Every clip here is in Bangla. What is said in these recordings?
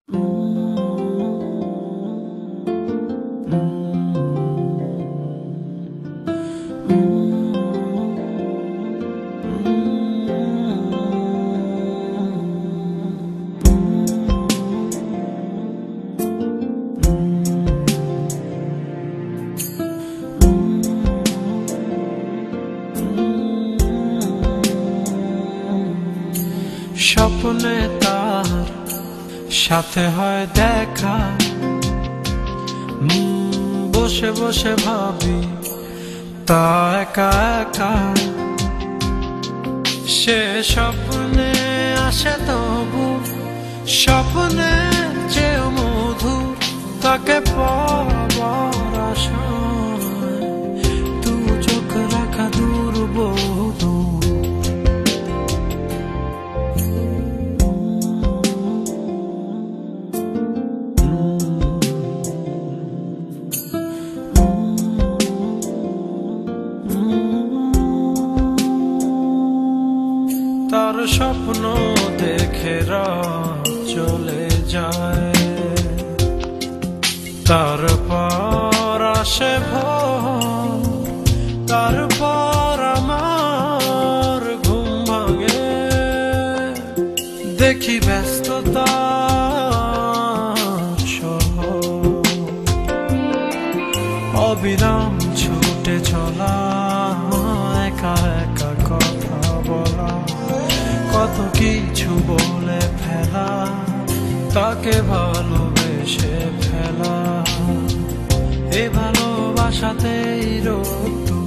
স্বপ্নে তার সাথে হয় দেখা, বসে বসে ভাবি তা একা একা। সে স্বপ্নে আসে তবু স্বপ্নে চেয়েও মধুর, তাকে পাবার আশায় দু চোখ রাখা দূর বহু। তার স্বপ্ন দেখে রাত চলে যায়, তারপর আসে ভোর, তারপর আমার ঘুম ভাঙে। দেখি ব্যস্ততা অবিরাম ছুটে চলা, একা একা কথা বলা, কত কিছু বলে ফেলা, তাকে ভালোবেসে ফেলা। এ ভালোবাসাতেই রোদ্দুর।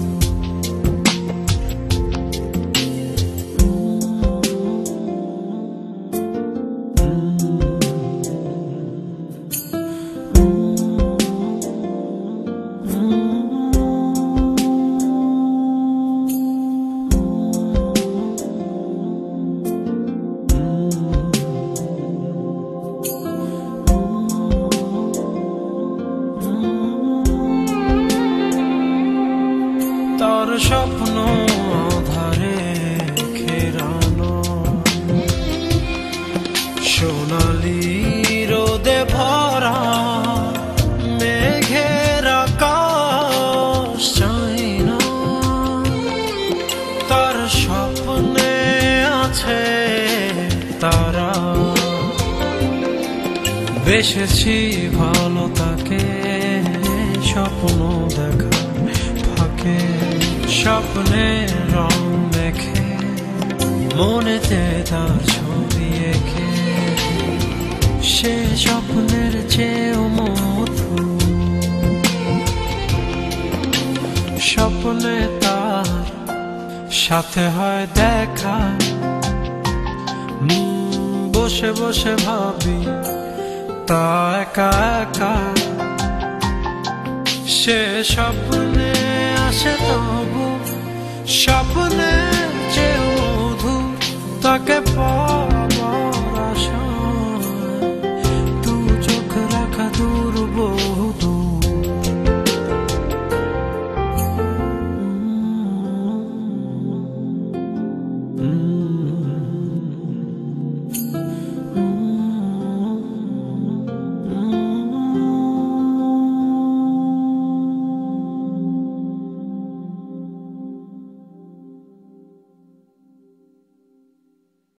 তার স্বপ্ন আধারে ঘেরানো, সোনালি রোদে ভরা, মেঘের আকাশ চাই না। তার স্বপ্নে আছে তারা, বেসেছি ভালো তাকে স্বপ্ন দেখা ফাঁকে। স্বপ্নে রং মেখে মনেতে তার ছবি এঁকে, সে স্বপ্নের চেয়েও মধুর। স্বপ্নে তার সাথে হয় দেখা, বসে বসে ভাবি তা একা একা। সে স্বপ্নে আসে তবু স্বপ্নে চেয়েও মধুর, তাকে